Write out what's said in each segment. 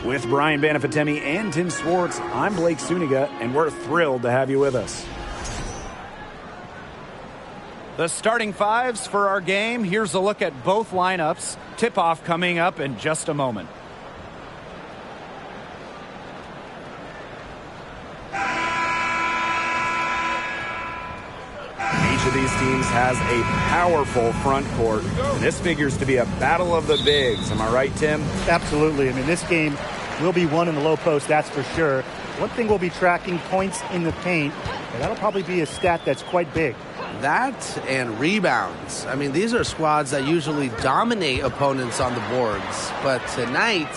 With Brian Banafitemi and Tim Swartz, I'm Blake Suniga, and we're thrilled to have you with us. The starting fives for our game. Here's a look at both lineups. Tip-off coming up in just a moment. Each of these teams has a powerful front court. This figures to be a battle of the bigs. Am I right, Tim? Absolutely. I mean, this game will be won in the low post, that's for sure. One thing we'll be tracking, points in the paint. And that'll probably be a stat that's quite big. That and rebounds. I mean, these are squads that usually dominate opponents on the boards. But tonight,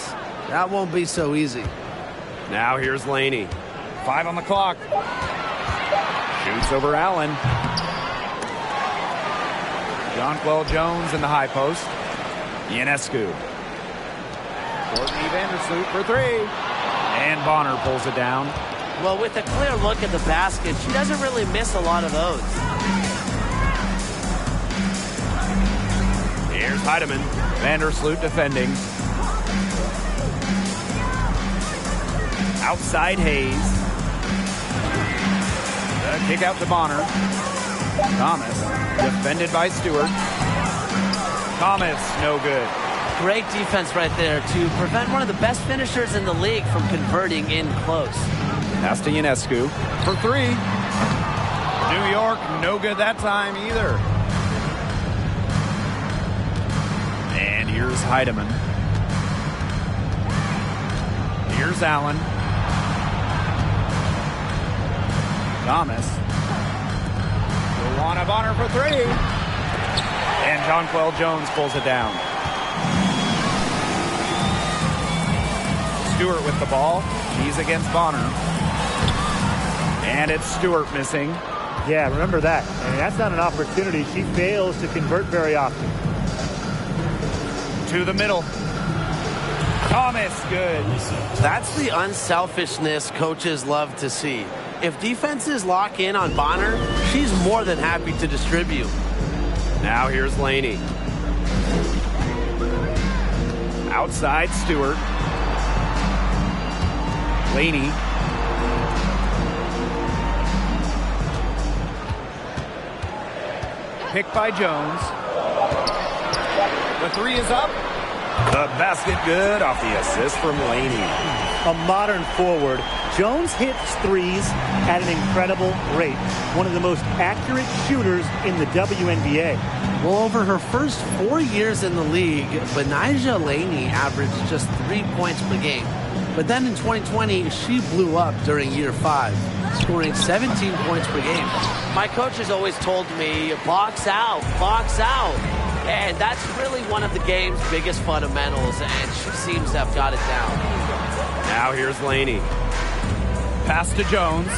that won't be so easy. Now here's Laney. 5 on the clock. Shoots over Allen. Jonquel Jones in the high post. Ionescu. Courtney Vandersloot for 3. And Bonner pulls it down. Well, with a clear look at the basket, she doesn't really miss a lot of those. Here's Heidemann. Vandersloot defending. Outside Hayes. The kick out to Bonner. Thomas defended by Stewart. Thomas no good. Great defense right there to prevent one of the best finishers in the league from converting in close. Pass to Ionescu for 3. New York, no good that time either. And here's Heidemann. Here's Allen. Thomas. Luana Bonner for 3. And Jonquel Jones pulls it down. Stewart with the ball. He's against Bonner. And it's Stewart missing. Yeah, remember that. I mean, that's not an opportunity. She fails to convert very often. To the middle. Thomas, good. That's the unselfishness coaches love to see. If defenses lock in on Bonner, she's more than happy to distribute. Now here's Laney. Outside Stewart. Laney. Picked by Jones. The 3 is up. The basket good off the assist from Laney. A modern forward. Jones hits threes at an incredible rate. One of the most accurate shooters in the WNBA. Well, over her first 4 years in the league, Benijah Laney averaged just 3 points per game. But then in 2020, she blew up during year 5, scoring 17 points per game. My coach has always told me, box out, box out. And that's really one of the game's biggest fundamentals, and she seems to have got it down. Now here's Laney. Pass to Jones.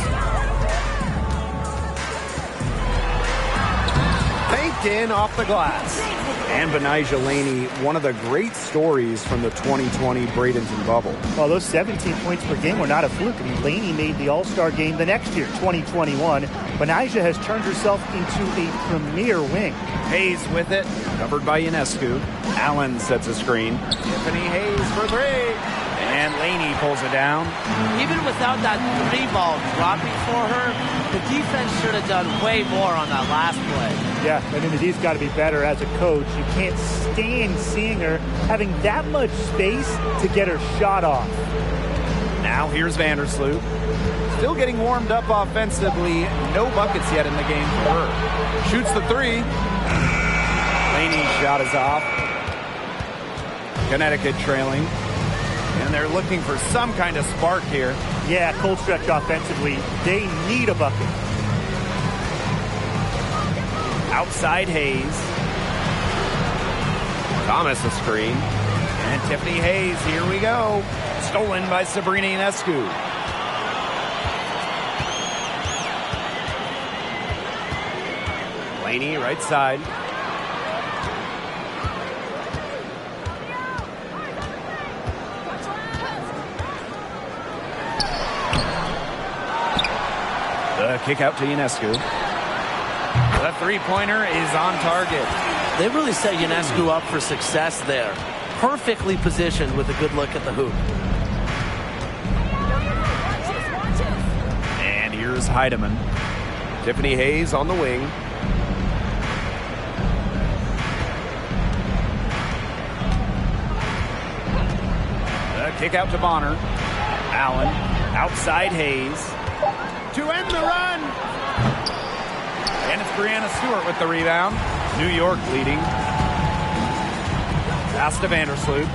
Banked in off the glass. And Benijah Laney, one of the great stories from the 2020 Bradenton bubble. Well, those 17 points per game were not a fluke. I mean, Laney made the All-Star game the next year, 2021. Benijah has turned herself into a premier wing. Hayes with it, covered by Ionescu. Allen sets a screen. Tiffany Hayes for 3. And Laney pulls it down. Even without that 3-ball dropping for her, the defense should have done way more on that last play. Yeah, I mean, the D's got to be better as a coach. You can't stand seeing her having that much space to get her shot off. Now here's Vandersloot. Still getting warmed up offensively. No buckets yet in the game for her. Shoots the 3. Laney's shot is off. Connecticut trailing. And they're looking for some kind of spark here. Yeah, cold stretch offensively. They need a bucket. Outside Hayes. Thomas a screen. And Tiffany Hayes, here we go. Stolen by Sabrina Ionescu. Laney, right side. The kick out to Ionescu. The three-pointer is on target. They really set Ionescu up for success there. Perfectly positioned with a good look at the hoop. Here's Heidemann. Tiffany Hayes on the wing. The kick out to Bonner. Allen outside Hayes. To end the run. And it's Brianna Stewart with the rebound. New York leading. Pass to Vandersloot.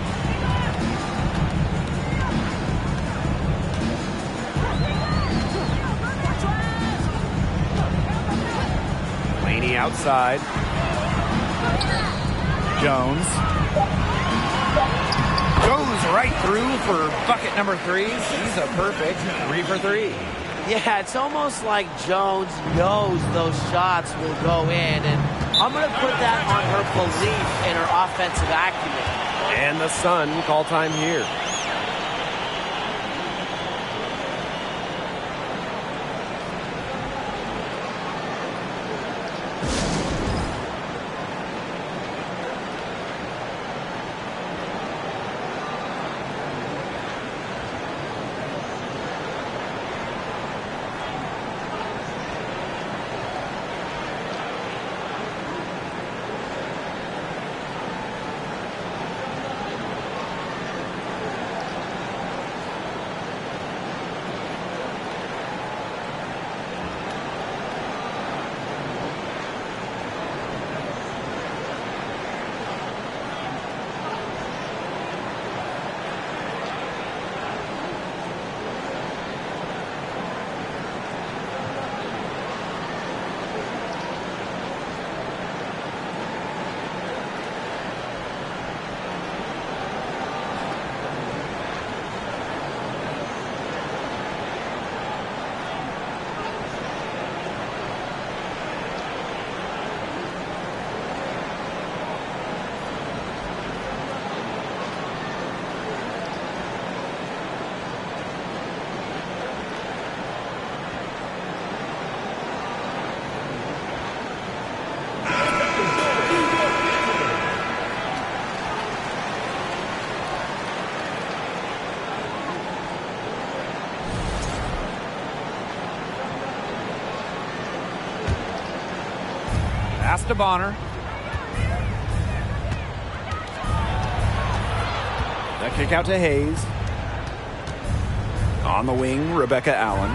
Laney outside. Jones. Goes right through for bucket number 3. She's a perfect 3 for 3. Yeah, it's almost like Jones knows those shots will go in, and I'm going to put that on her belief in her offensive acumen. And the Sun call time here. Pass to Bonner. The kick out to Hayes. On the wing, Rebecca Allen.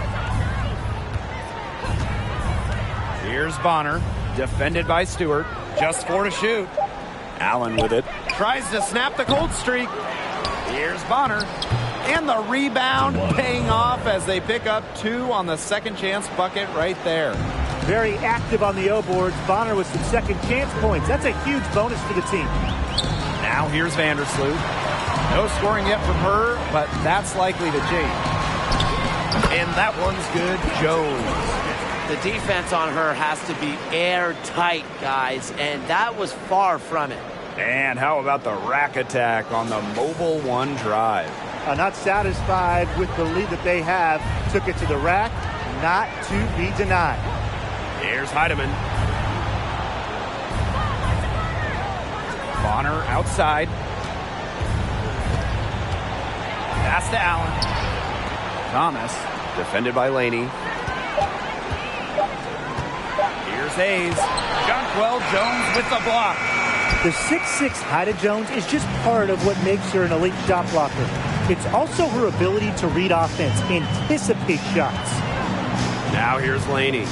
Here's Bonner. Defended by Stewart. Just 4 to shoot. Allen with it. Tries to snap the cold streak. Here's Bonner. And the rebound paying off as they pick up 2 on the second chance bucket right there. Very active on the O boards. Bonner with some second chance points. That's a huge bonus for the team. Now here's Vandersloot. No scoring yet from her, but that's likely to change. And that one's good. Jones. The defense on her has to be airtight, guys, and that was far from it. And how about the rack attack on the mobile 1 drive? Not satisfied with the lead that they have. Took it to the rack. Not to be denied. Here's Heidemann. Bonner outside. Pass to Allen. Thomas, defended by Laney. Here's Hayes. Jonquel Jones with the block. The 6'6" Haida Jones is just part of what makes her an elite shot blocker. It's also her ability to read offense, anticipate shots. Now here's Laney.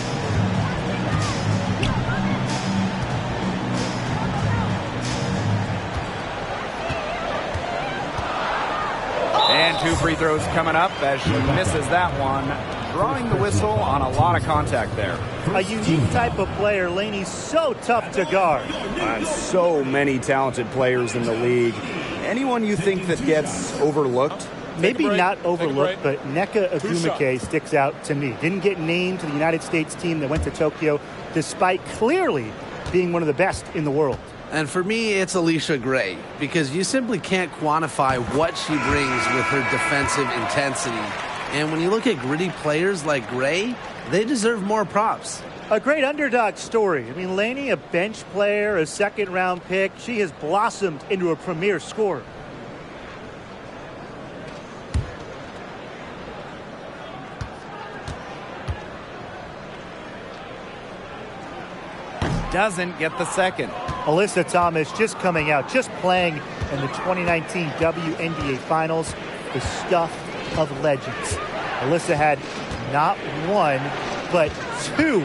And 2 free throws coming up as she misses that one. Drawing the whistle on a lot of contact there. A unique type of player. Laney's so tough to guard. So many talented players in the league. Anyone you think that gets overlooked? Maybe not overlooked, but Nneka Ogwumike sticks out to me. Didn't get named to the United States team that went to Tokyo, despite clearly being one of the best in the world. And for me, it's Alicia Gray, because you simply can't quantify what she brings with her defensive intensity. And when you look at gritty players like Gray, they deserve more props. A great underdog story. I mean, Laney, a bench player, a second-round pick. She has blossomed into a premier scorer. doesn't get the second. Alyssa Thomas just coming out, just playing in the 2019 WNBA Finals, the stuff of legends. Alyssa had not one, but 2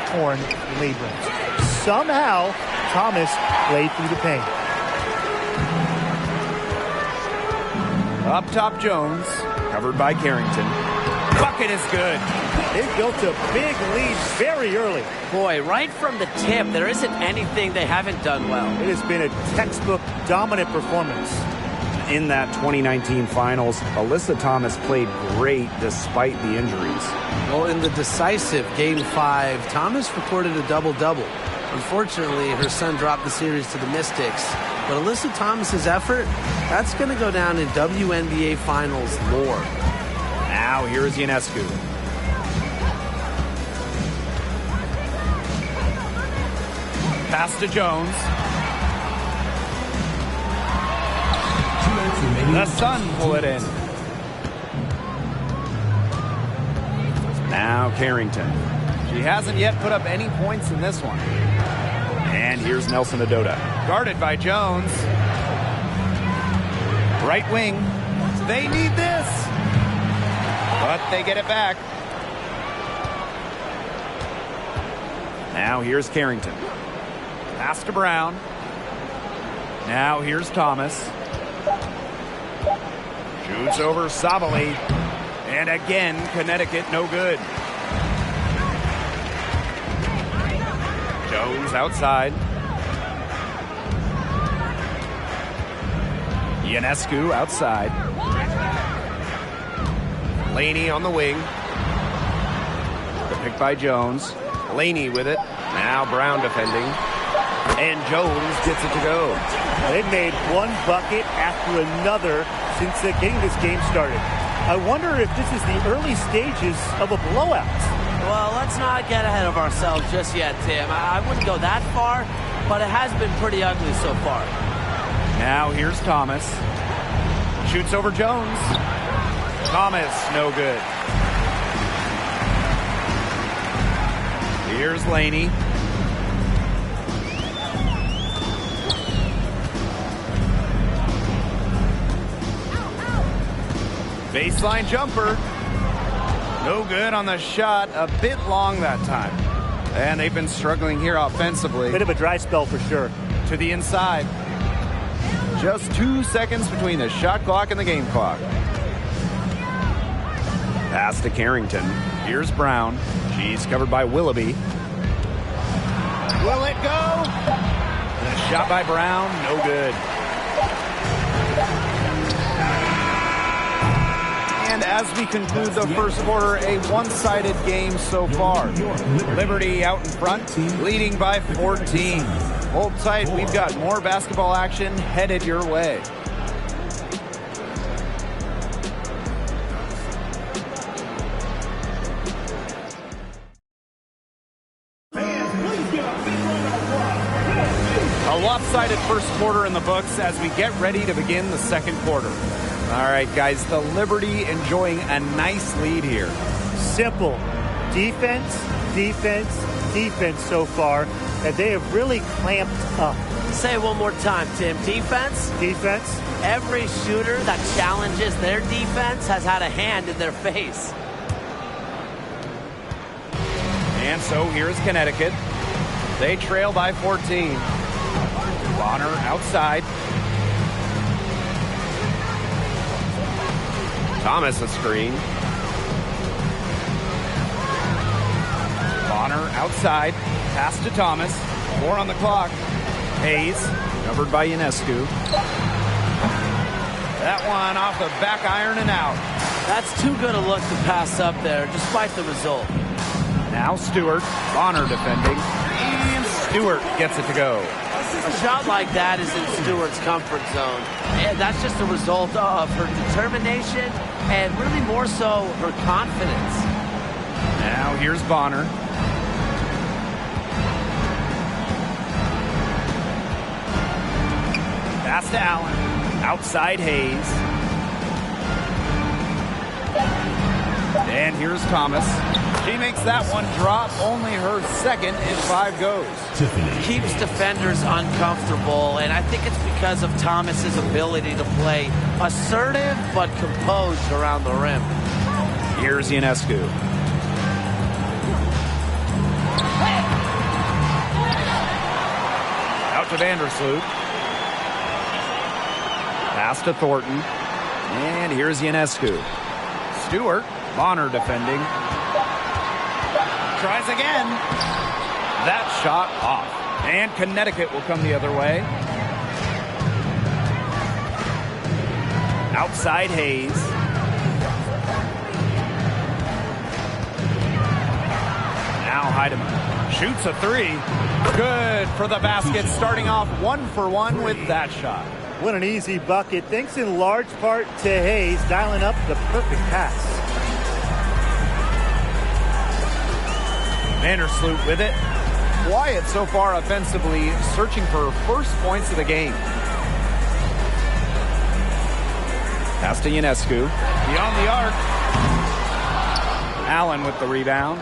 torn labrums. Somehow, Thomas played through the pain. Up top, Jones, covered by Carrington. Bucket is good. They've built a big lead very early. Boy, right from the tip, there isn't anything they haven't done well. It has been a textbook dominant performance. In that 2019 finals, Alyssa Thomas played great despite the injuries. Well, in the decisive Game 5, Thomas recorded a double-double. Unfortunately, her son dropped the series to the Mystics. But Alyssa Thomas's effort, that's going to go down in WNBA Finals lore. Now here's Ionescu. Pass to Jones. The Sun pull it in. Now Carrington. She hasn't yet put up any points in this one. And here's Nelson Adota. Guarded by Jones. Right wing. They need this. But they get it back. Now here's Carrington. Pass to Brown. Now here's Thomas. Shoots over Sabali. And again, Connecticut no good. Jones outside. Ionescu outside. Laney on the wing. The pick by Jones. Laney with it. Now Brown defending. And Jones gets it to go. They've made one bucket after another since getting this game started. I wonder if this is the early stages of a blowout. Well, let's not get ahead of ourselves just yet, Tim. I wouldn't go that far, but it has been pretty ugly so far. Now here's Thomas. Shoots over Jones. Thomas, no good. Here's Laney. Baseline jumper. No good on the shot. A bit long that time. And they've been struggling here offensively. Bit of a dry spell for sure. To the inside. Just 2 seconds between the shot clock and the game clock. Pass to Carrington. Here's Brown. She's covered by Willoughby. Will it go? The shot by Brown, no good. And as we conclude the first quarter, a one-sided game so far. Liberty out in front, leading by 14. Hold tight, we've got more basketball action headed your way. A lopsided first quarter in the books as we get ready to begin the second quarter. All right, guys, the Liberty enjoying a nice lead here. Simple. Defense, defense, defense so far, and they have really clamped up. Say it one more time, Tim. Defense? Defense. Every shooter that challenges their defense has had a hand in their face. And so here's Connecticut. They trail by 14. Bonner outside. Thomas a screen. Bonner outside. Pass to Thomas. 4 on the clock. Hayes, covered by Ionescu. That one off the back iron and out. That's too good a look to pass up there, despite the result. Now Stewart. Bonner defending. And Stewart gets it to go. A shot like that is in Stewart's comfort zone. And that's just a result of her determination and really more so her confidence. Now here's Bonner. Pass to Allen. Outside Hayes. And here's Thomas. She makes that one drop, only her second in 5 goes. Keeps defenders uncomfortable, and I think it's because of Thomas's ability to play assertive but composed around the rim. Here's Ionescu. Out to Vandersloot. Pass to Thornton. And here's Ionescu. Stewart. Bonner defending. Tries again. That shot off. And Connecticut will come the other way. Outside Hayes. Now Heidemann shoots a 3. Good for the basket, starting off 1 for 1 with that shot. What an easy bucket. Thanks in large part to Hayes dialing up the perfect pass. Vandersloot with it. Quiet so far offensively, searching for her first points of the game. Pass to Ionescu. Beyond the arc. Allen with the rebound.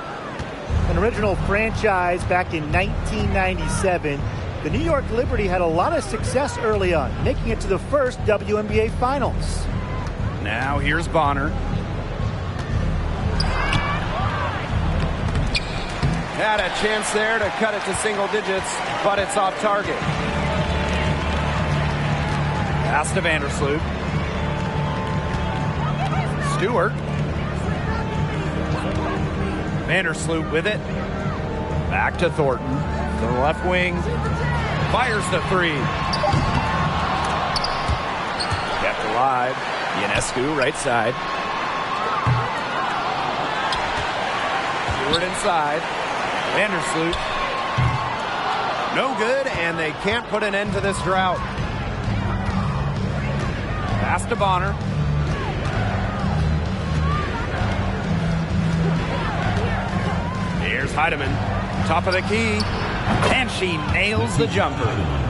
An original franchise back in 1997, the New York Liberty had a lot of success early on, making it to the first WNBA Finals. Now here's Bonner. Had a chance there to cut it to single digits, but it's off target. Pass to Vandersloot. Stewart. Vandersloot with it. Back to Thornton. To the left wing. Fires the 3. Kept alive. Ionescu right side. Stewart inside. Vandersloot. No good, and they can't put an end to this drought. Pass to Bonner. Here's Heidemann. Top of the key. And she nails the jumper.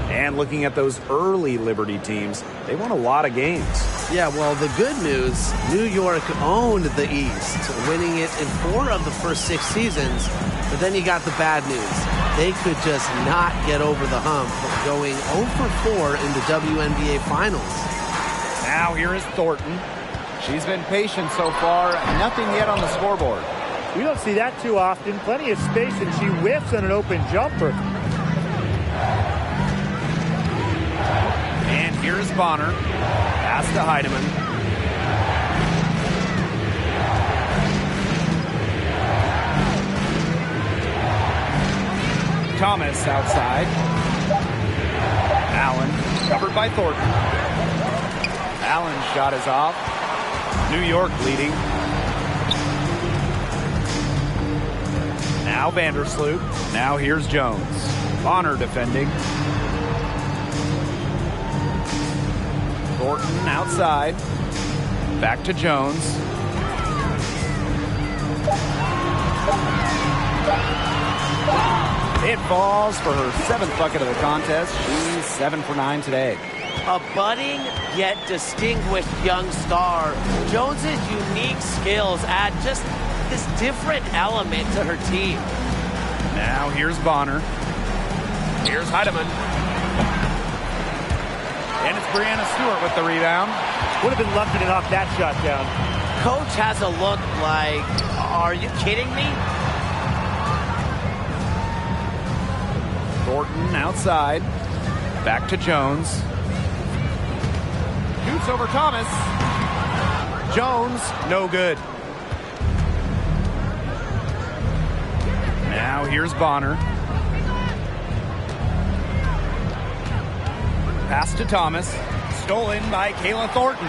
And looking at those early Liberty teams, they won a lot of games. Yeah, well, the good news, New York owned the East, winning it in 4 of the first 6 seasons. But then you got the bad news. They could just not get over the hump, going 0 for 4 in the WNBA Finals. Now here is Thornton. She's been patient so far. Nothing yet on the scoreboard. We don't see that too often. Plenty of space, and she whiffs on an open jumper. And here's Bonner. Pass to Heidemann. Thomas outside. Allen covered by Thornton. Allen's shot is off. New York leading. Now Vandersloot. Now here's Jones. Bonner defending. Thornton outside. Back to Jones. It falls for her 7th bucket of the contest. She's 7 for 9 today. A budding yet distinguished young star. Jones's unique skills add just this different element to her team. Now here's Bonner. Here's Heidemann. And it's Brianna Stewart with the rebound. Would have been lucky to knock that shot down. Coach has a look like, are you kidding me? Thornton outside. Back to Jones. Shoots over Thomas. Jones, no good. Now here's Bonner. Pass to Thomas. Stolen by Kayla Thornton.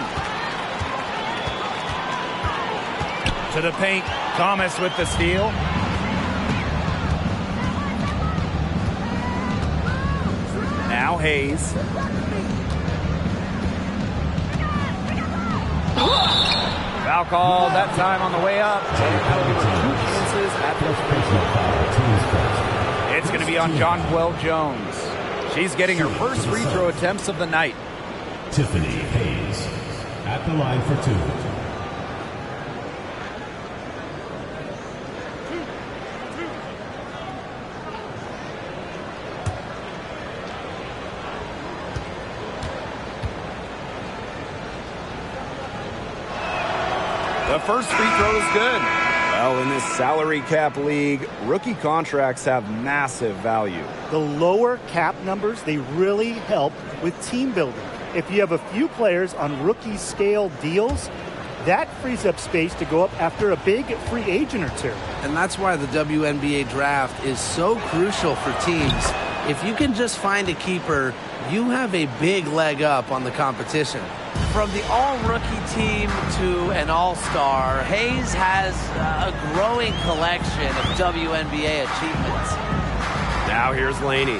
To the paint. Thomas with the steal. Now Hayes. Foul called that time on the way up. It's going to be on Jonquel Jones. She's getting her first free throw attempts of the night. Tiffany Hayes at the line for 2. The first free throw is good. Well, in this salary cap league, rookie contracts have massive value. The lower cap numbers, they really help with team building. If you have a few players on rookie scale deals, that frees up space to go up after a big free agent or two. And that's why the WNBA draft is so crucial for teams. If you can just find a keeper, you have a big leg up on the competition. From the all-rookie team to an all-star, Hayes has a growing collection of WNBA achievements. Now here's Laney.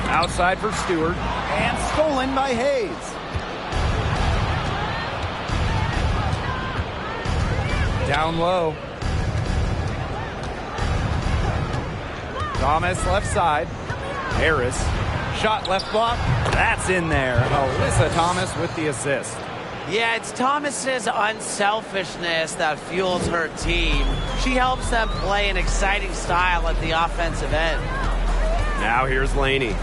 Outside for Stewart, and stolen by Hayes. Down low. Thomas left side. Harris. Shot left block. That's in there. Alyssa Thomas with the assist. Yeah, it's Thomas's unselfishness that fuels her team. She helps them play an exciting style at the offensive end. Now here's Laney.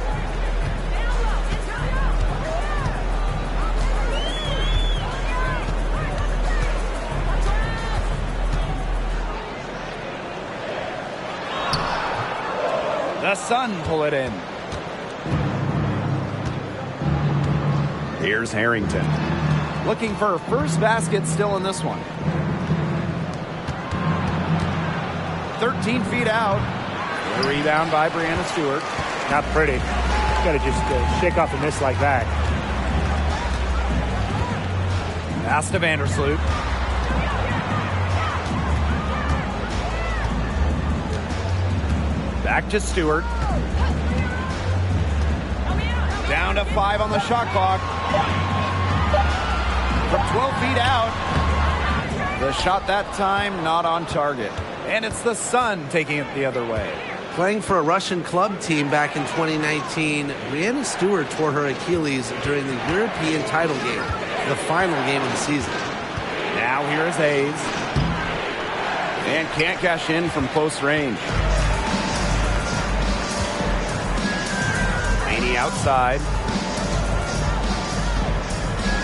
The Sun pull it in. Here's Harrington. Looking for her first basket still in this one. 13 feet out. The rebound by Breanna Stewart. Not pretty. Got to just shake off a miss like that. Pass to Vandersloot. Back to Stewart. Down to 5 on the shot clock. From 12 feet out. The shot that time not on target. And it's the Sun taking it the other way. Playing for a Russian club team back in 2019, Breanna Stewart tore her Achilles during the European title game, the final game of the season. Now here is Hayes. And can't cash in from close range. Laney outside.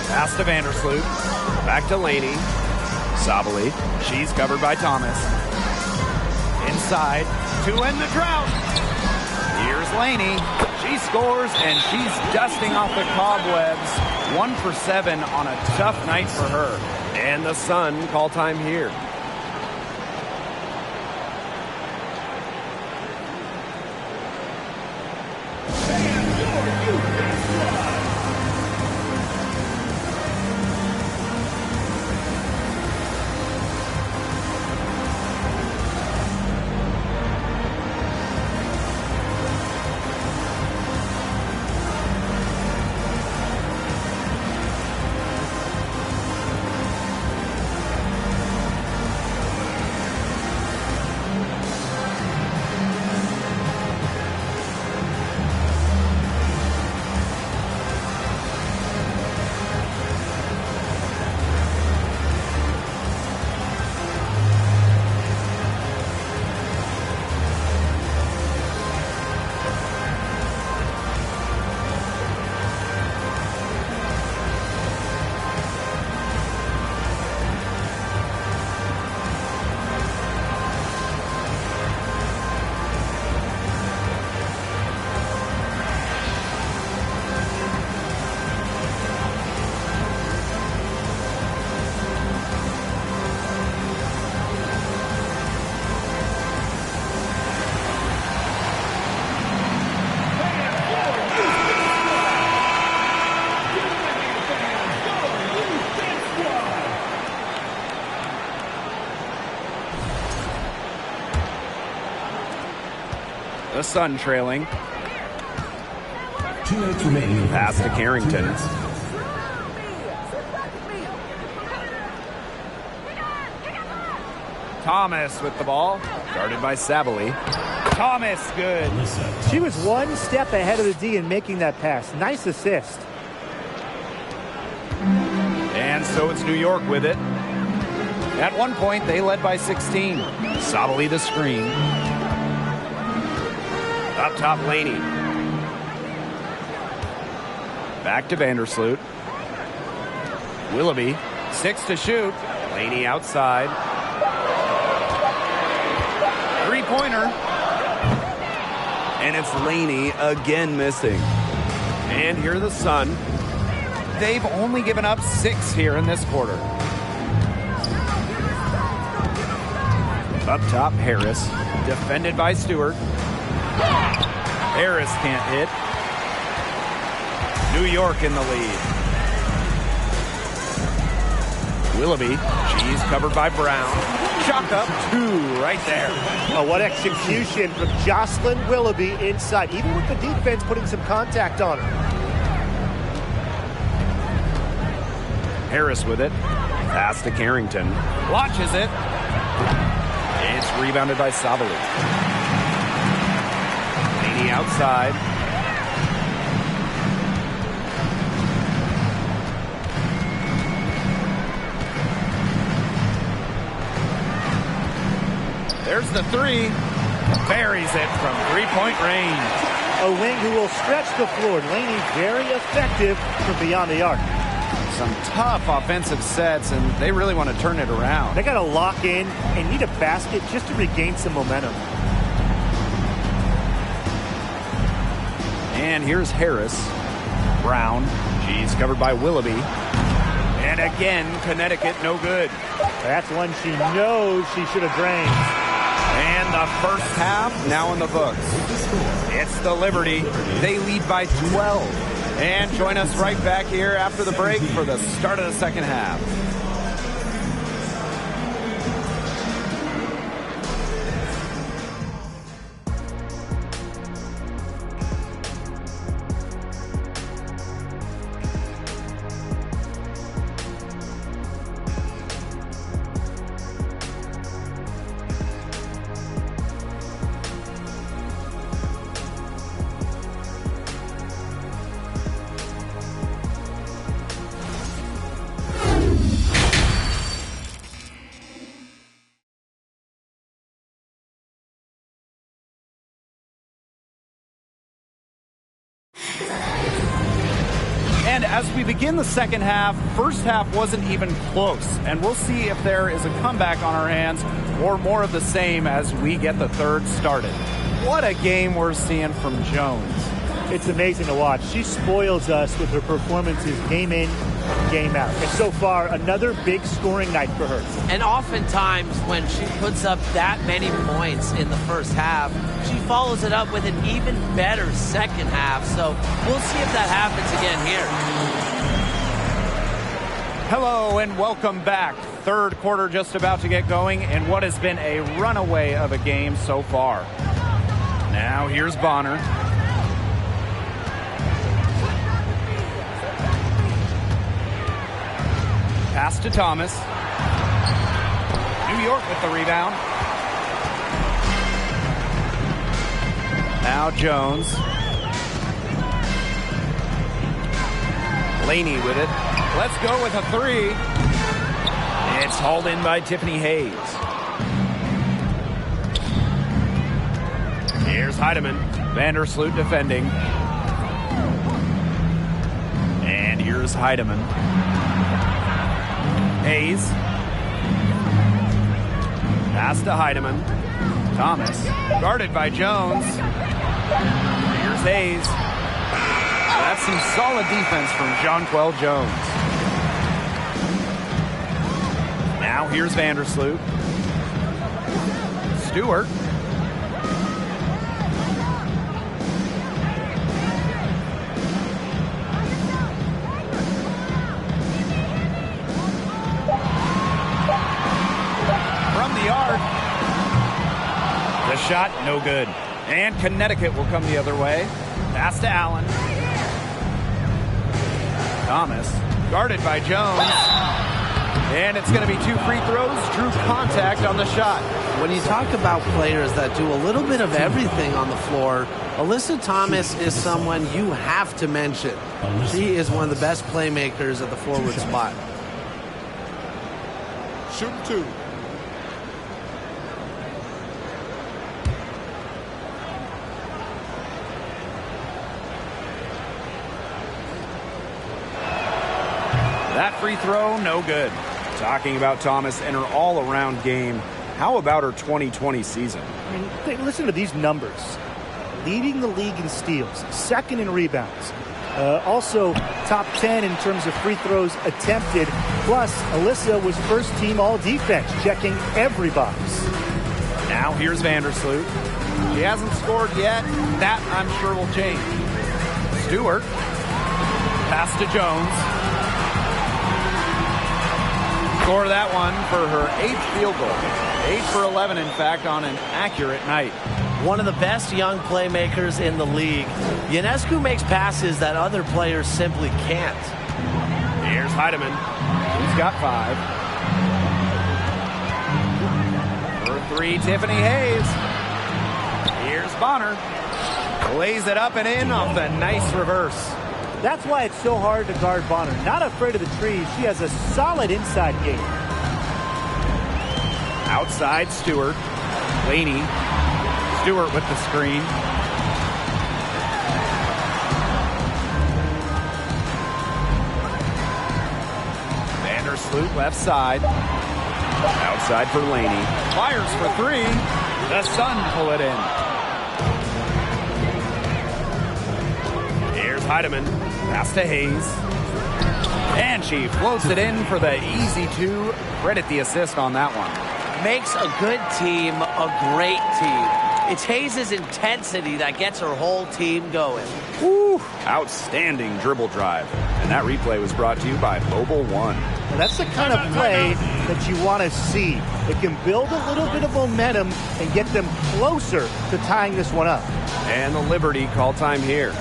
Pass to Vandersloot. Back to Laney. Sabali. She's covered by Thomas. Inside to end the drought. Here's Laney. She scores, and she's dusting off the cobwebs. 1 for 7 on a tough night for her. And the Sun call time here. The Sun trailing. 2 minutes remaining. Pass to Carrington. Thomas with the ball. Guarded by Sabali. Thomas, good. She was one step ahead of the D in making that pass. Nice assist. And so it's New York with it. At one point, they led by 16. Sabali the screen. Up top, Laney. Back to Vandersloot. Willoughby, 6 to shoot. Laney outside. Three-pointer. And it's Laney again missing. And here are the Sun. They've only given up 6 here in this quarter. Up top, Harris. Defended by Stewart. Harris can't hit. New York in the lead. Willoughby. She's covered by Brown. Chalk up 2 right there. Oh, what execution from Jocelyn Willoughby inside, even with the defense putting some contact on her. Harris with it. Pass to Carrington. Launches it. It's rebounded by Savali. Laney outside. There's the 3. Buries it from three-point range. A wing who will stretch the floor. Laney very effective from beyond the arc. Some tough offensive sets, and they really want to turn it around. They got to lock in and need a basket just to regain some momentum. And here's Harris. Brown. She's covered by Willoughby. And again, Connecticut no good. That's one she knows she should have drained. And the first half now in the books. It's the Liberty. They lead by 12. And join us right back here after the break for the start of the second half. And as we begin the second half, first half wasn't even close. And we'll see if there is a comeback on our hands or more of the same as we get the third started. What a game we're seeing from Jones. It's amazing to watch. She spoils us with her performances game in, game out. And so far, another big scoring night for her. And oftentimes when she puts up that many points in the first half, she follows it up with an even better second half. So we'll see if that happens again here. Hello and welcome back. Third quarter just about to get going in what has been a runaway of a game so far. Now here's Bonner. Pass to Thomas. New York with the rebound. Now Jones. Laney with it. Let's go with a 3. It's hauled in by Tiffany Hayes. Here's Heidemann. Vandersloot defending. And here's Heidemann. Hayes. Pass to Heidemann. Thomas. Guarded by Jones. Here's Hayes. That's some solid defense from Jonquel Jones. Now here's Vandersloot. Stewart. From the arc. The shot, no good. And Connecticut will come the other way. Pass to Allen. Thomas, guarded by Jones. And it's going to be 2 free throws. Drew contact on the shot. When you talk about players that do a little bit of everything on the floor, Alyssa Thomas is someone you have to mention. She is one of the best playmakers at the forward spot. Shooting 2. That free throw, no good. Talking about Thomas and her all-around game, how about her 2020 season? I mean, listen to these numbers. Leading the league in steals, second in rebounds. Also top 10 in terms of free throws attempted. Plus, Alyssa was first team all defense, checking every box. Now here's Vandersloot. She hasn't scored yet. That, I'm sure, will change. Stewart. Pass to Jones. Score that one for her 8th field goal. 8 for 11, in fact, on an accurate night. One of the best young playmakers in the league. Ionescu makes passes that other players simply can't. Here's Heidemann. He's got 5. For 3, Tiffany Hayes. Here's Bonner. Lays it up and in off the nice reverse. That's why it's so hard to guard Bonner. Not afraid of the trees. She has a solid inside game. Outside Stewart. Laney. Stewart with the screen. Vandersloot left side. Outside for Laney. Fires for 3. The Sun pull it in. Here's Heidemann. Pass to Hayes. And she floats it in for the easy 2. Credit the assist on that one. Makes a good team a great team. It's Hayes' intensity that gets her whole team going. Woo! Outstanding dribble drive. And that replay was brought to you by Mobile One. Well, that's the kind of play that you want to see. It can build a little bit of momentum and get them closer to tying this one up. And the Liberty call time here.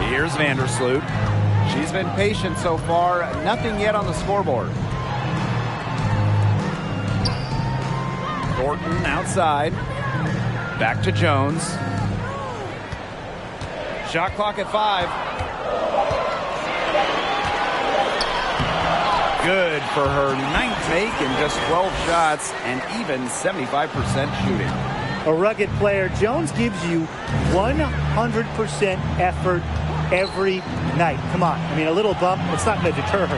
Here's Vandersloot. She's been patient so far. Nothing yet on the scoreboard. Thornton outside. Back to Jones. Shot clock at 5. Good for her 9th make in just 12 shots and even 75% shooting. A rugged player. Jones gives you 100% effort every night. Come on. I mean, a little bump, it's not going to deter her.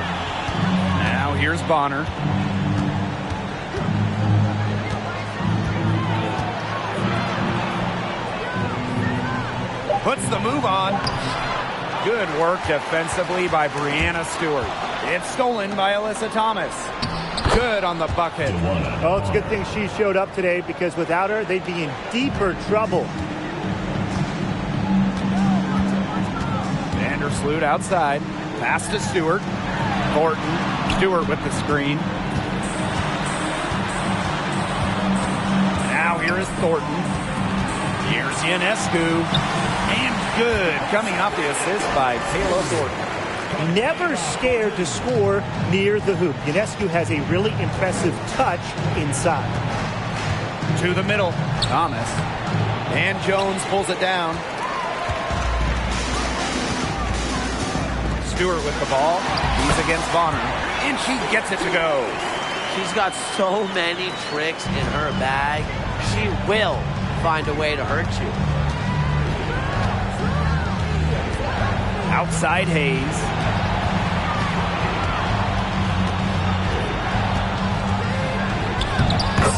Now here's Bonner. Puts the move on. Good work defensively by Brianna Stewart. It's stolen by Alyssa Thomas. Good on the bucket. Oh, it's a good thing she showed up today, because without her, they'd be in deeper trouble. Vandersloot outside. Pass to Stewart. Thornton. Stewart with the screen. Now here is Thornton. Here's Ionescu. And good. Coming off the assist by Taylor Thornton. Never scared to score near the hoop. Ionescu has a really impressive touch inside. To the middle. Thomas. And Jones pulls it down. Stewart with the ball. He's against Bonner, and she gets it to go. She's got so many tricks in her bag. She will find a way to hurt you. Outside Hayes.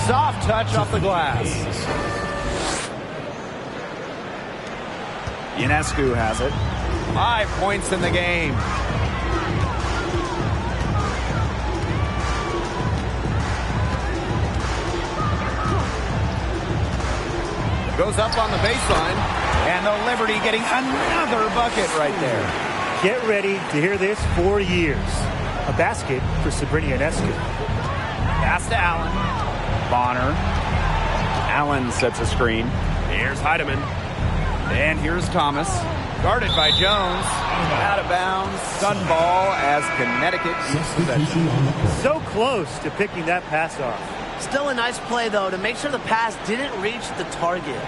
Soft touch off the glass. Ionescu has it. 5 points in the game. Goes up on the baseline, and the Liberty getting another bucket right there. Get ready to hear this 4 years. A basket for Sabrina Ionescu. Pass to Allen. Bonner. Allen sets a screen. Here's Heidemann. And here's Thomas. Guarded by Jones. Out of bounds. Sun ball as Connecticut keeps possession. So close to picking that pass off. Still a nice play, though, to make sure the pass didn't reach the target.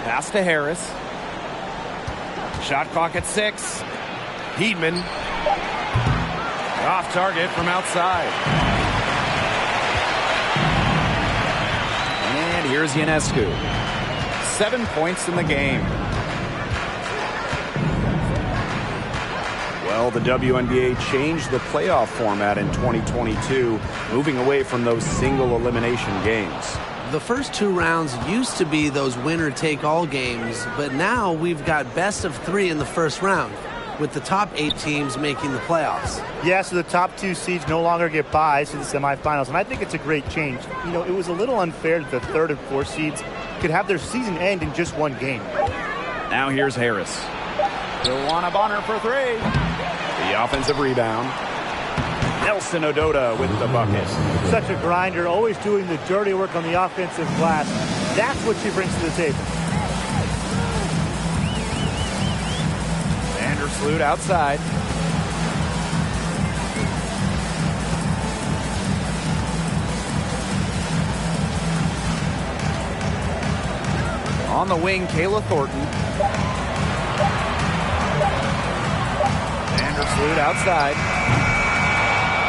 Pass to Harris. Shot clock at 6. Heedman. Off target from outside. And here's Ionescu. 7 points in the game. Well, the WNBA changed the playoff format in 2022, moving away from those single elimination games. The first 2 rounds used to be those winner-take-all games, but now we've got best of 3 in the first round, with the top 8 teams making the playoffs. Yeah, so the top 2 seeds no longer get buys to the semifinals, and I think it's a great change. You know, it was a little unfair that the 3rd and 4th seeds could have their season end in just 1 game. Now here's Harris. Joanna Bonner for 3. The offensive rebound. Nelson Ododa with the bucket. Such a grinder, always doing the dirty work on the offensive glass. That's what she brings to the table. Vandersloot outside. On the wing, Kayla Thornton. Vandersloot outside.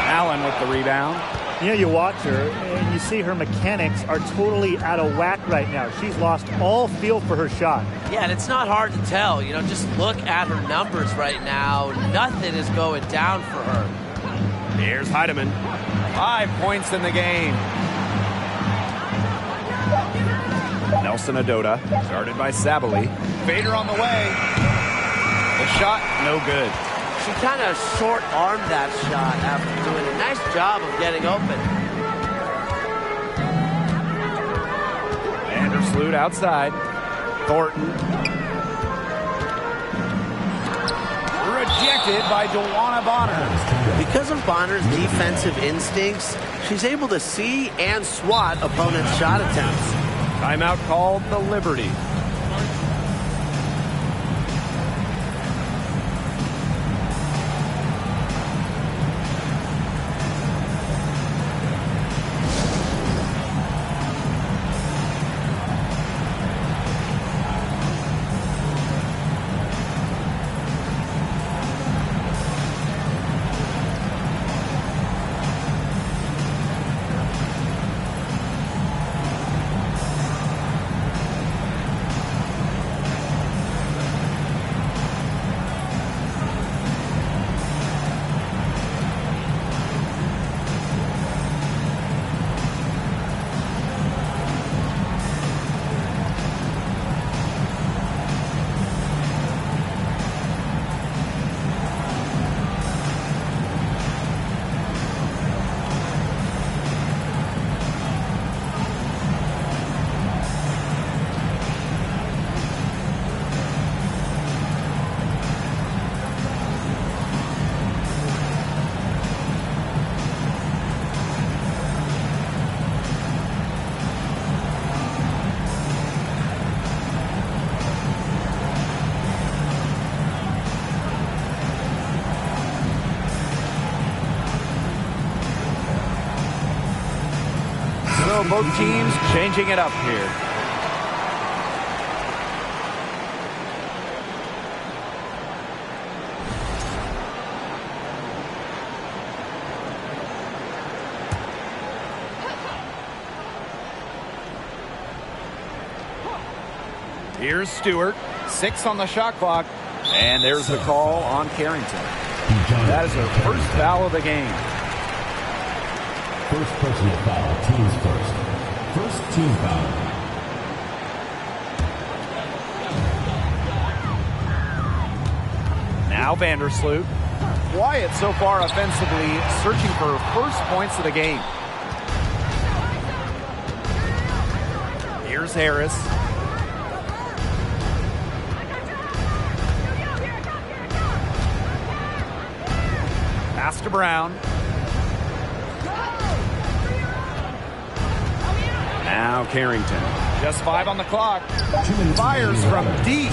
Allen with the rebound. You know, you watch her and you see her mechanics are totally out of whack right now. She's lost all feel for her shot. Yeah, and it's not hard to tell. You know, just look at her numbers right now. Nothing is going down for her. Here's Heidemann. 5 points in the game. Nelson Ododa, started by Sabali. Fader on the way. The shot, no good. She kind of short-armed that shot after doing a nice job of getting open. Vandersloot outside. Thornton. Rejected by Joanna Bonner. Because of Bonner's defensive instincts, she's able to see and swat opponents' shot attempts. Timeout called the Liberty. So both teams changing it up here. Here's Stewart, 6 on the shot clock, and there's the call on Carrington. That is her first foul of the game. First personal foul, teams first. First team foul. Now Vandersloot. Quiet so far offensively, searching for first points of the game. Here's Harris. Pass to Brown. Now Carrington. Just 5 on the clock. Fires from deep.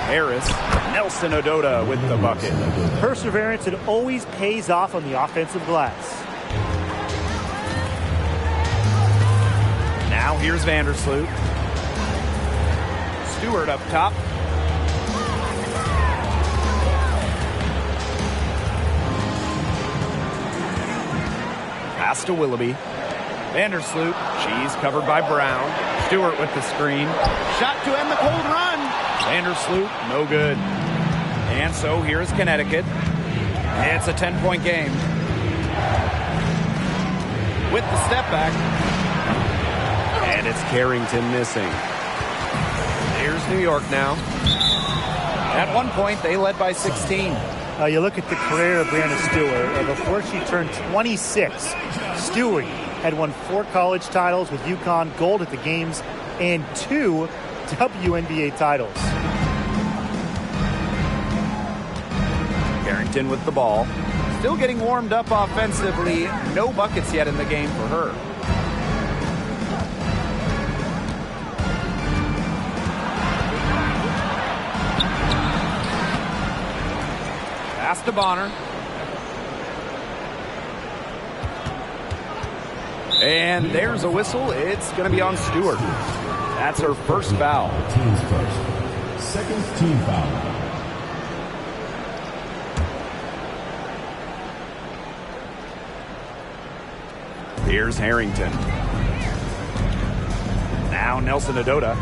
Harris. Nelson Odota with the bucket. Perseverance, it always pays off on the offensive glass. Now here's Vandersloot. Stewart up top. Pass to Willoughby. Vandersloot. She's covered by Brown. Stewart with the screen. Shot to end the cold run. Vandersloot, no good. And so here's Connecticut. It's a 10-point game. With the step back. And it's Carrington missing. Here's New York now. At one point, they led by 16. You look at the career of Brianna Stewart, and before she turned 26, Stewart had won 4 college titles with UConn, gold at the games, and 2 WNBA titles. Carrington with the ball. Still getting warmed up offensively. No buckets yet in the game for her. Pass to Bonner. And there's a whistle. It's going to be on Stewart. That's her first foul. Teams first. Second team foul. Here's Harrington. Now Nelson Odota.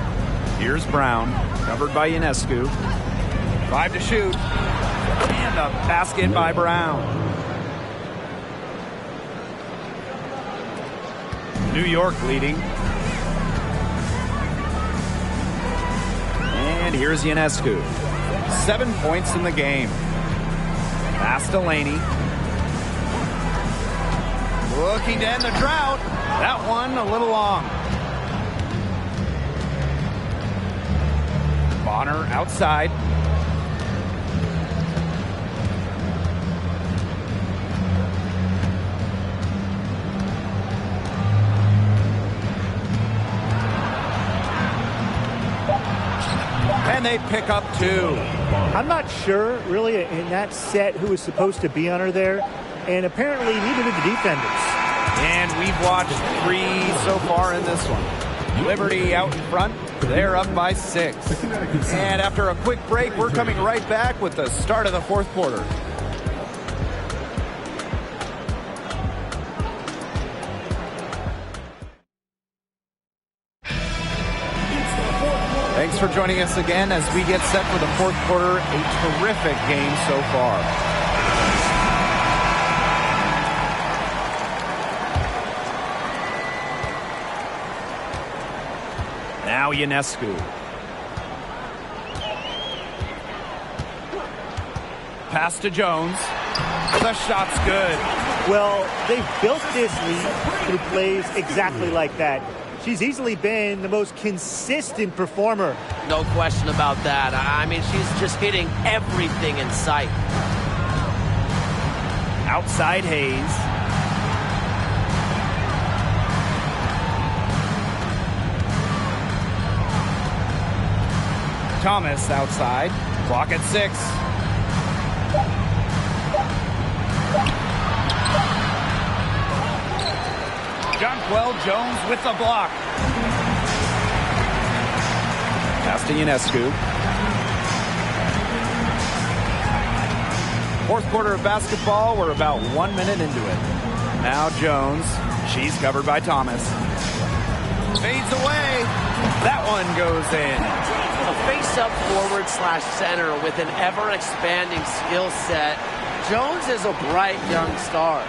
Here's Brown. Covered by Ionescu. 5 to shoot. And a basket by Brown. New York leading. And here's Ionescu. 7 points in the game. Pass to Laney. Looking to end the drought. That one a little long. Bonner outside. And they pick up 2. I'm not sure, really, in that set who was supposed to be on her there, and apparently neither did the defenders. And we've watched 3 so far in this one. Liberty out in front. They're up by 6. And after a quick break, we're coming right back with the start of the 4th quarter. Thanks for joining us again as we get set for the 4th quarter. A terrific game so far. Now Ionescu. Pass to Jones. The shot's good. Well, they've built this league through plays exactly like that. She's easily been the most consistent performer. No question about that. I mean, she's just hitting everything in sight. Outside Hayes. Thomas outside. Clock at 6. Jonquel Jones with the block. Pass to Ionescu. Fourth quarter of basketball. We're about 1 minute into it. Now Jones. She's covered by Thomas. Fades away. That one goes in. A face-up forward/center with an ever-expanding skill set. Jones is a bright young star.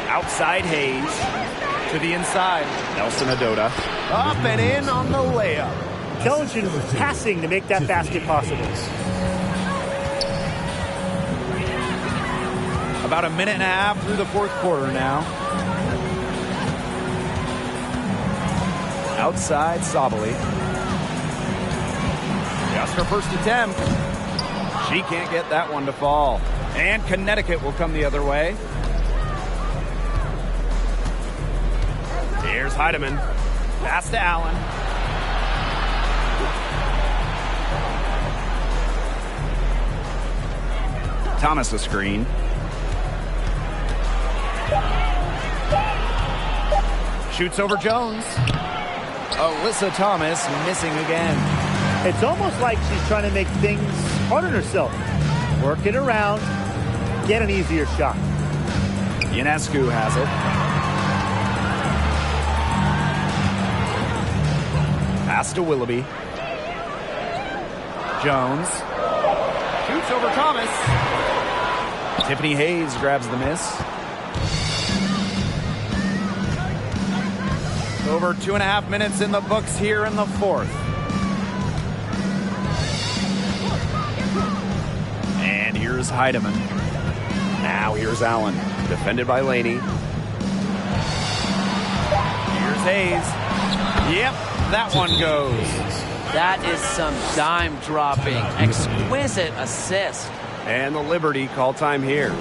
Outside Hayes. To the inside. Nelson Adota. Up and in on the layup. Intelligent passing to make that basket possible. About a minute and a half through the fourth quarter now. Outside Sabali. Just her first attempt. She can't get that one to fall. And Connecticut will come the other way. Here's Heidemann. Pass to Allen. Thomas a screen. Shoots over Jones. Alyssa Thomas missing again. It's almost like she's trying to make things hard on herself. Work it around, get an easier shot. Ionescu has it. Pass to Willoughby. Jones. Shoots over Thomas. Tiffany Hayes grabs the miss. Over 2.5 minutes in the books here in the fourth. And here's Heidemann. Now here's Allen. Defended by Laney. Here's Hayes. Yep, that one goes. That is some dime dropping. Exquisite assist. And the Liberty call time here.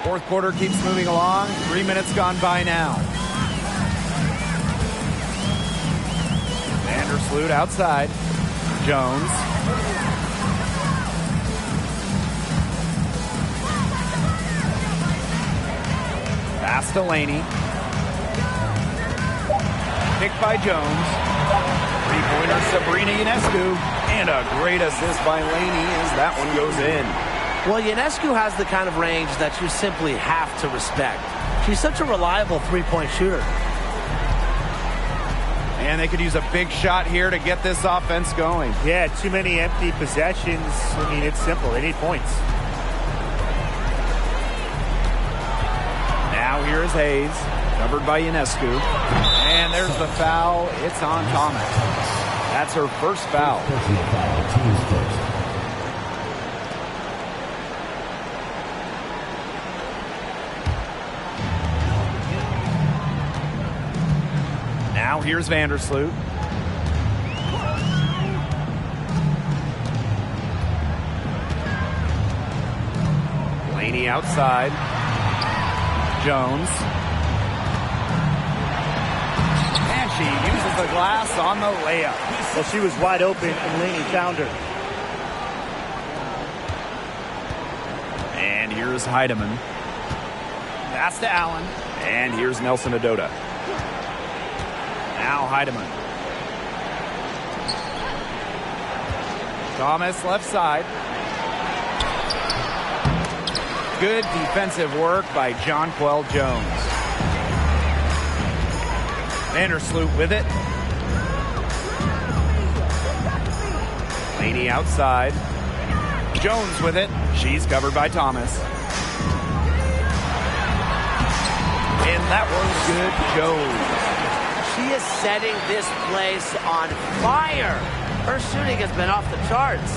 Fourth quarter keeps moving along. 3 minutes gone by now. Vandersloot outside. Jones. Pass to Laney. Picked by Jones. Three-pointer Sabrina Ionescu. And a great assist by Laney as that one goes in. Well, Ionescu has the kind of range that you simply have to respect. She's such a reliable three-point shooter. And they could use a big shot here to get this offense going. Yeah, too many empty possessions. I mean, it's simple. They need points. Now here's Hayes, covered by Ionescu. And there's the foul. It's on Thomas. That's her first foul. Personal foul, team's first. Now here's Vandersloot. Laney outside. Jones. And she uses the glass on the layup. Well, she was wide open, and Laney found her. And here's Heidemann. Pass to Allen. And here's Nelson Adota. Now Heidemann. Thomas left side. Good defensive work by Jonquel Jones. Vandersloot with it. Laney outside. Jones with it. She's covered by Thomas. And that was good, Jones. She is setting this place on fire. Her shooting has been off the charts.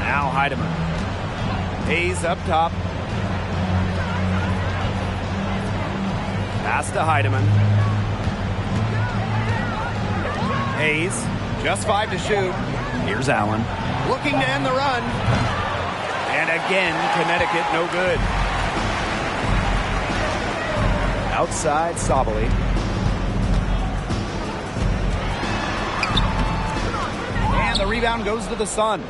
Now Heidemann. Hayes up top. Pass to Heidemann. Hayes, just 5 to shoot. Here's Allen. Looking to end the run. And again, Connecticut no good. Outside, Sabally. And the rebound goes to the Sun.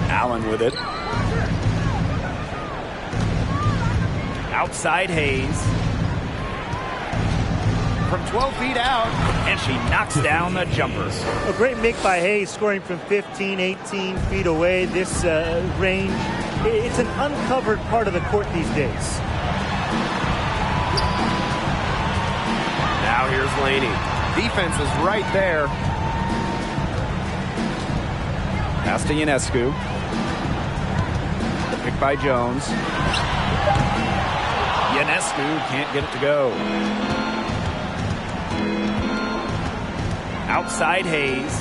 Allen with it. Outside Hayes. From 12 feet out, and she knocks down the jumper. A great make by Hayes, scoring from 15, 18 feet away. This range, it's an uncovered part of the court these days. Now here's Laney. Defense is right there. Pass to Ionescu. Picked by Jones. Ionescu can't get it to go. Outside Hayes.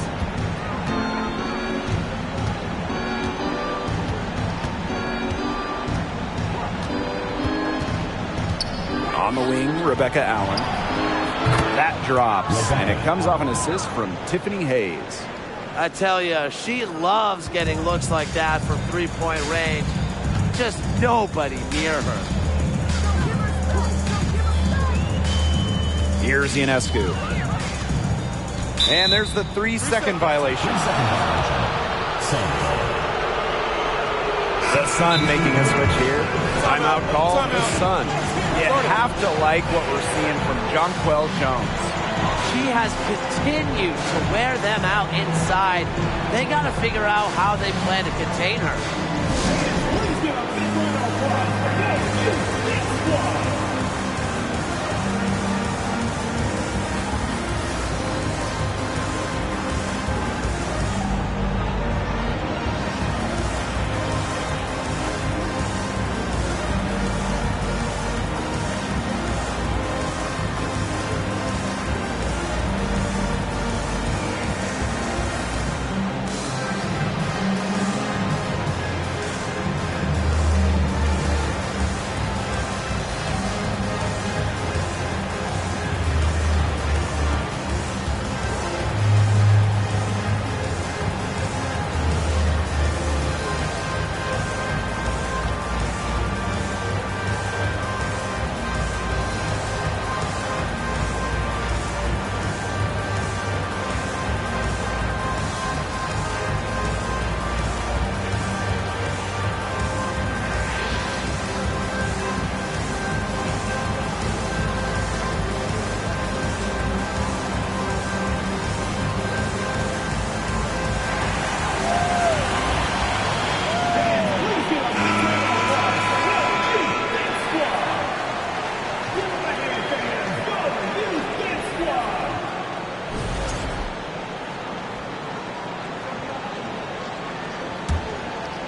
On the wing, Rebecca Allen. That drops, and it comes off an assist from Tiffany Hayes. I tell you, she loves getting looks like that from three-point range. Just nobody near her. Here's Ionescu. And there's the 3-second violation. The Sun making a switch here. Timeout call for the Sun. You have to like what we're seeing from Jonquel Jones. She has continued to wear them out inside. They got to figure out how they plan to contain her.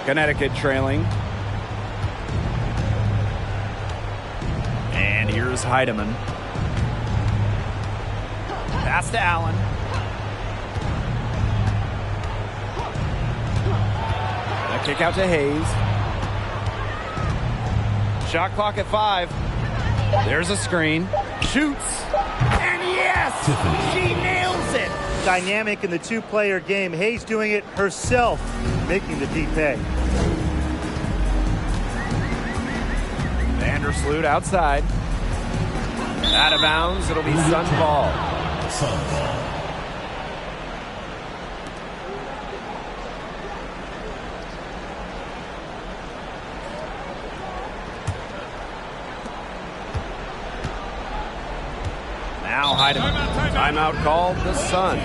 Connecticut trailing. And here's Heidemann. Pass to Allen. A kick out to Hayes. Shot clock at 5. There's a screen. Shoots. And yes! She nails it! dynamic in the two-player game. Hayes doing it herself, making the D pay. Vandersloot outside. Out of bounds. It'll be Sun ball. Sun ball. Now Heidemann. Timeout called the Sun.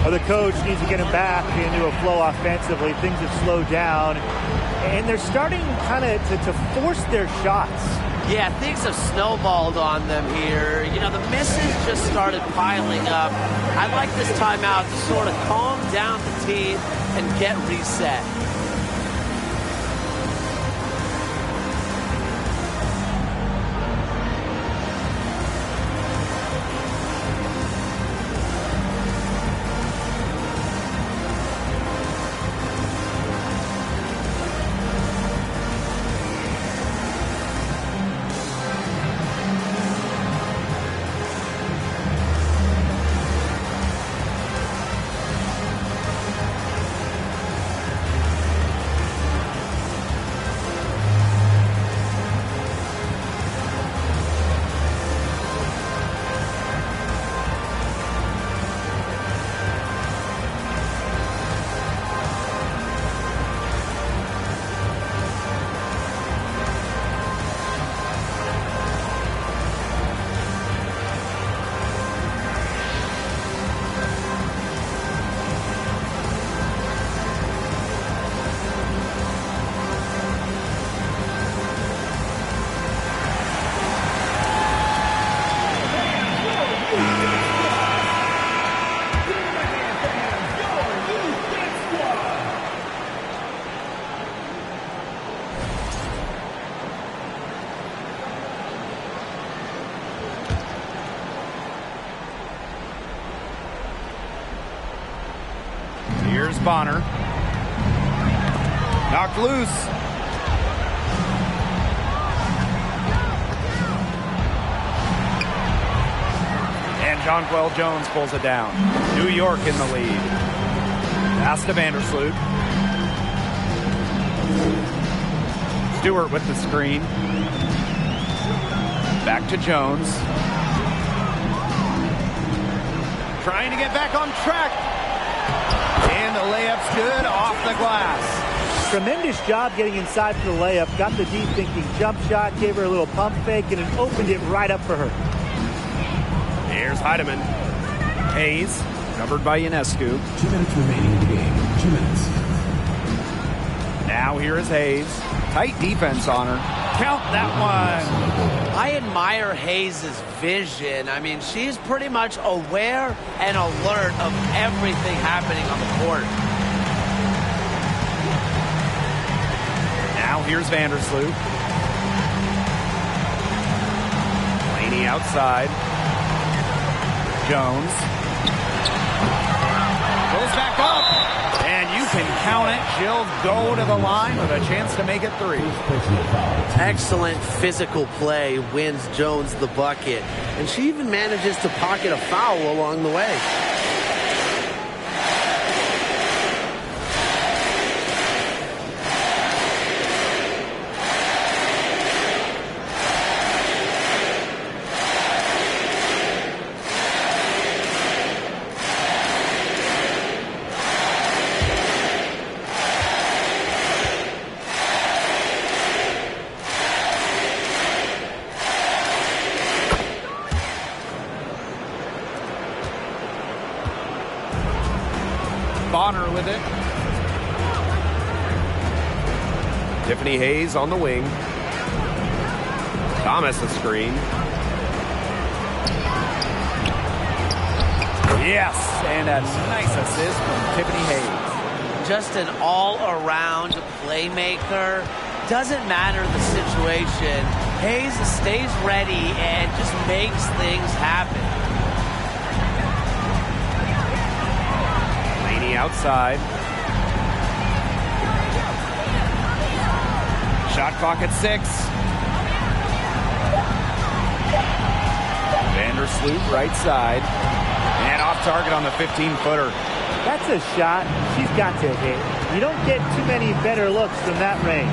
Well, the coach needs to get him back into a flow offensively. Things have slowed down, and they're starting kind of to force their shots. Yeah, things have snowballed on them here. You know, the misses just started piling up. I'd like this timeout to sort of calm down the team and get reset. Here's Bonner. Knocked loose. And Jonquel Jones pulls it down. New York in the lead. Pass to Vandersloot. Stewart with the screen. Back to Jones. Trying to get back on track. And the layup's good off the glass. Tremendous job getting inside for the layup. Got the deep thinking jump shot, gave her a little pump fake, and it opened it right up for her. Here's Heidemann. Hayes, covered by Ionescu. 2 minutes remaining in the game. 2 minutes. Now here is Hayes. Tight defense on her. Count that one. I admire Hayes' vision. I mean, she's pretty much aware and alert of everything happening on the court. Now here's Vandersloot. Laney outside. Jones. Goes back up. And you can count it. She'll go to the line with a chance to make it 3. Excellent physical play wins Jones the bucket. And she even manages to pocket a foul along the way. Bonner with it. Tiffany Hayes on the wing. Thomas a screen. Yes, and a nice assist from Tiffany Hayes. Just an all-around playmaker. Doesn't matter the situation. Hayes stays ready and just makes things happen. Outside. Shot clock at 6. Vandersloot right side. And off target on the 15-footer. That's a shot she's got to hit. You don't get too many better looks from that range.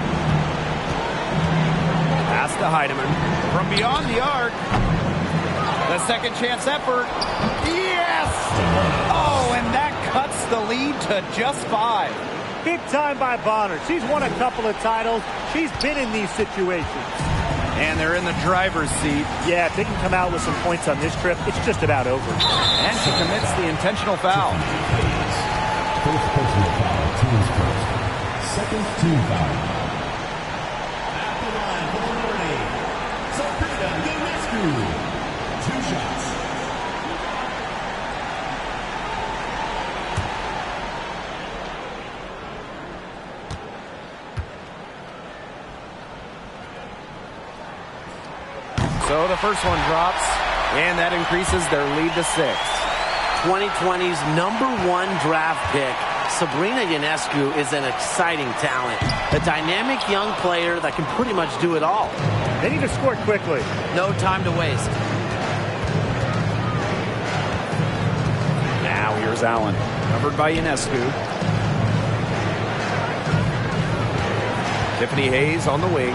Pass to Heidemann. From beyond the arc. The second chance effort. Yes! Oh, and that cuts the lead to just 5. Big time by Bonner. She's won a couple of titles. She's been in these situations. And they're in the driver's seat. Yeah, if they can come out with some points on this trip, it's just about over. And she commits the intentional foul. First personal foul, team's first. Second team foul. At the line for the learning, Sabrina Ionescu. 2 shots. So the first one drops, and that increases their lead to 6. 2020's #1 draft pick, Sabrina Ionescu, is an exciting talent. A dynamic young player that can pretty much do it all. They need to score quickly. No time to waste. Now here's Allen, covered by Ionescu. Tiffany Hayes on the wing.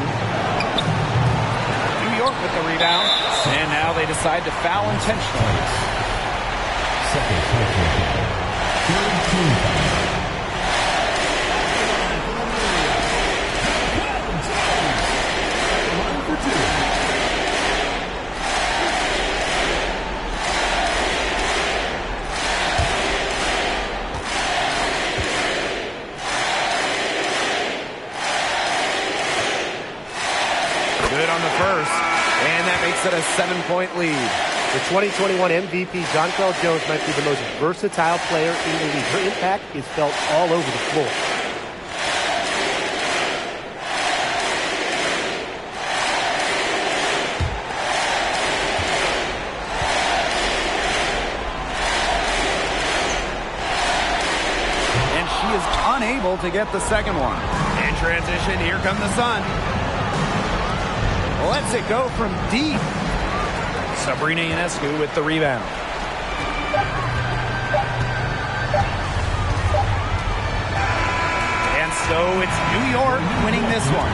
New York with the rebound. And now they decide to foul intentionally. Second personal foul. Third team foul. Line for 2. Good on the first. And that makes it a 7-point lead. The 2021 MVP, Jonquel Jones, might be the most versatile player in the league. Her impact is felt all over the floor. And she is unable to get the second one. In transition, here come the Sun. Lets it go from deep. Sabrina Ionescu with the rebound. And so it's New York winning this one.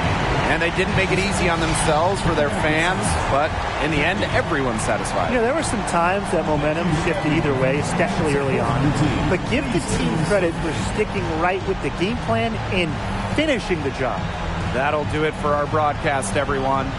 And they didn't make it easy on themselves for their fans, but in the end, everyone's satisfied. You know, there were some times that momentum shifted either way, especially early on. But give the team credit for sticking right with the game plan and finishing the job. That'll do it for our broadcast, everyone.